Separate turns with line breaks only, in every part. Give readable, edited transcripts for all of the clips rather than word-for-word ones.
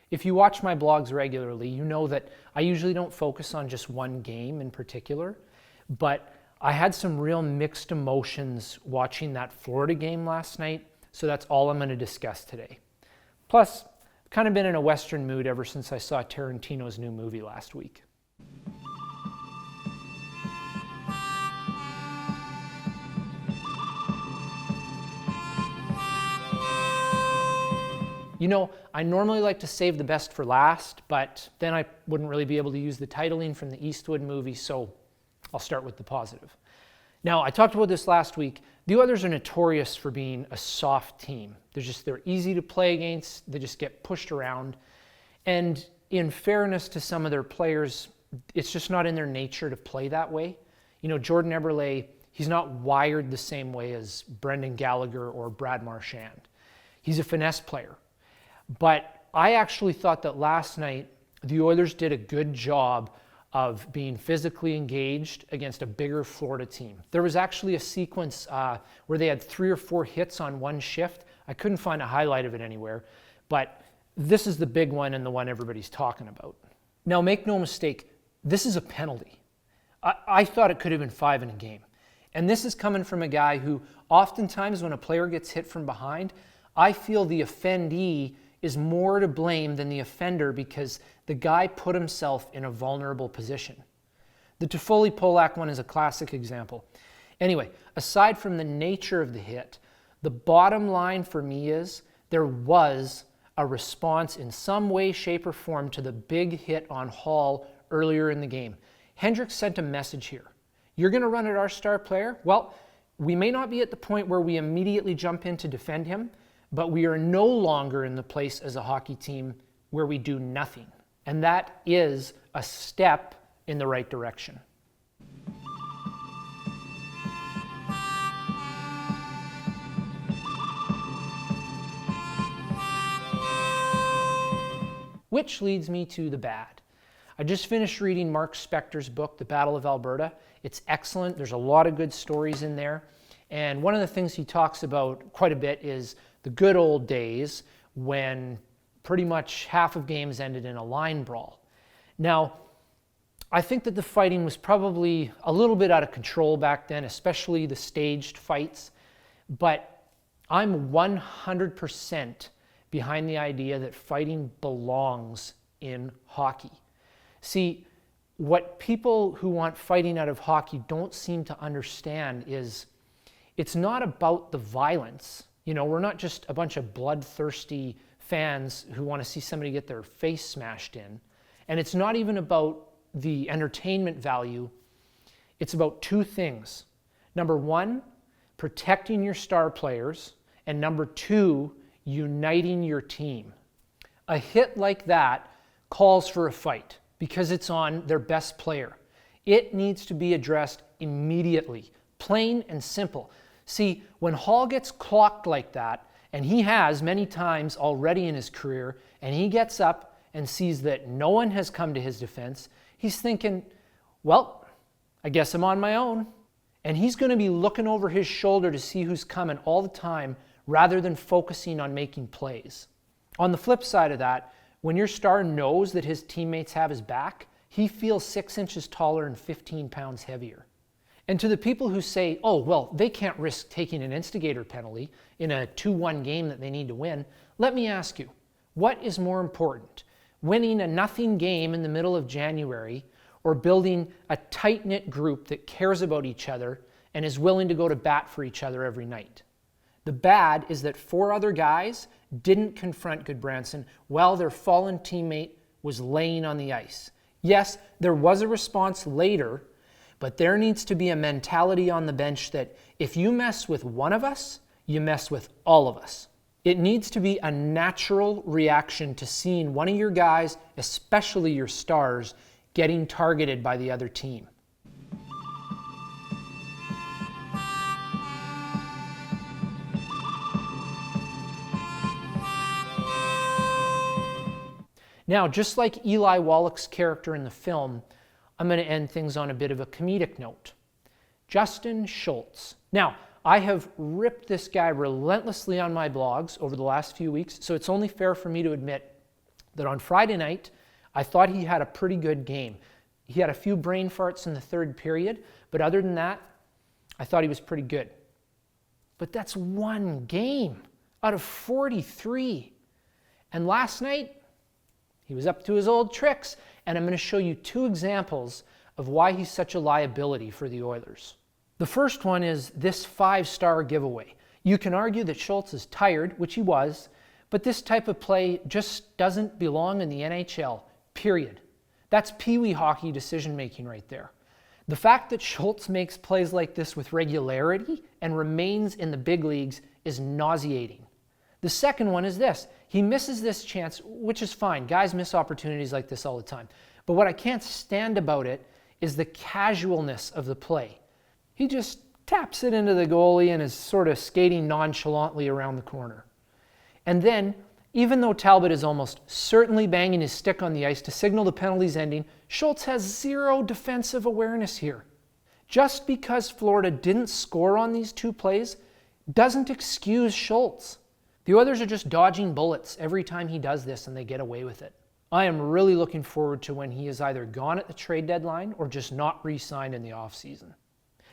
If you watch my blogs regularly, you know that I usually don't focus on just one game in particular, but I had some real mixed emotions watching that Florida game last night, so that's all I'm going to discuss today. Plus, I've kind of been in a Western mood ever since I saw Tarantino's new movie last week. You know, I normally like to save the best for last, but then I wouldn't really be able to use the titling from the Eastwood movie, so I'll start with the positive. Now, I talked about this last week. The Oilers are notorious for being a soft team. They're easy to play against. They just get pushed around. And in fairness to some of their players, it's just not in their nature to play that way. You know, Jordan Eberle, he's not wired the same way as Brendan Gallagher or Brad Marchand. He's a finesse player. But I actually thought that last night the Oilers did a good job of being physically engaged against a bigger Florida team. There was actually a sequence where they had 3 or 4 hits on one shift. I couldn't find a highlight of it anywhere, but this is the big one and the one everybody's talking about. Now, make no mistake, this is a penalty. I thought it could have been 5 in a game. And this is coming from a guy who oftentimes when a player gets hit from behind, I feel the offendee is more to blame than the offender because the guy put himself in a vulnerable position. The Toffoli-Polak one is a classic example. Anyway, aside from the nature of the hit, the bottom line for me is there was a response in some way, shape, or form to the big hit on Hall earlier in the game. Hendricks sent a message here. You're going to run at our star player? Well, we may not be at the point where we immediately jump in to defend him, but we are no longer in the place as a hockey team where we do nothing. And that is a step in the right direction. Which leads me to the bad. I just finished reading Mark Spector's book, The Battle of Alberta. It's excellent. There's a lot of good stories in there. And one of the things he talks about quite a bit is the good old days when pretty much half of games ended in a line brawl. Now, I think that the fighting was probably a little bit out of control back then, especially the staged fights, but I'm 100% behind the idea that fighting belongs in hockey. See, what people who want fighting out of hockey don't seem to understand is it's not about the violence. You know, we're not just a bunch of bloodthirsty fans who want to see somebody get their face smashed in. And it's not even about the entertainment value. It's about 2 things. Number 1, protecting your star players. And number 2, uniting your team. A hit like that calls for a fight because it's on their best player. It needs to be addressed immediately, plain and simple. See, when Hall gets clocked like that, and he has many times already in his career, and he gets up and sees that no one has come to his defense, he's thinking, well, I guess I'm on my own. And he's going to be looking over his shoulder to see who's coming all the time rather than focusing on making plays. On the flip side of that, when your star knows that his teammates have his back, he feels 6 inches taller and 15 pounds heavier. And to the people who say, oh, well, they can't risk taking an instigator penalty in a 2-1 game that they need to win, let me ask you, what is more important, winning a nothing game in the middle of January or building a tight-knit group that cares about each other and is willing to go to bat for each other every night? The bad is that 4 other guys didn't confront Goodbranson while their fallen teammate was laying on the ice. Yes, there was a response later, but there needs to be a mentality on the bench that if you mess with one of us, you mess with all of us. It needs to be a natural reaction to seeing one of your guys, especially your stars, getting targeted by the other team. Now, just like Eli Wallach's character in the film, I'm going to end things on a bit of a comedic note. Justin Schultz. Now, I have ripped this guy relentlessly on my blogs over the last few weeks, so it's only fair for me to admit that on Friday night, I thought he had a pretty good game. He had a few brain farts in the third period, but other than that, I thought he was pretty good. But that's one game out of 43. And last night, he was up to his old tricks, and I'm going to show you two examples of why he's such a liability for the Oilers. The first one is this 5-star giveaway. You can argue that Schultz is tired, which he was, but this type of play just doesn't belong in the NHL, period. That's peewee hockey decision-making right there. The fact that Schultz makes plays like this with regularity and remains in the big leagues is nauseating. The second one is this. He misses this chance, which is fine. Guys miss opportunities like this all the time. But what I can't stand about it is the casualness of the play. He just taps it into the goalie and is sort of skating nonchalantly around the corner. And then, even though Talbot is almost certainly banging his stick on the ice to signal the penalty's ending, Schultz has zero defensive awareness here. Just because Florida didn't score on these two plays doesn't excuse Schultz. The Oilers are just dodging bullets every time he does this and they get away with it. I am really looking forward to when he is either gone at the trade deadline or just not re-signed in the offseason.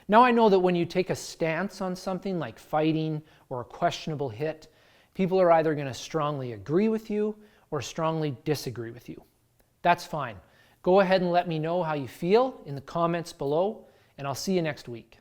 Now I know that when you take a stance on something like fighting or a questionable hit, people are either going to strongly agree with you or strongly disagree with you. That's fine. Go ahead and let me know how you feel in the comments below, and I'll see you next week.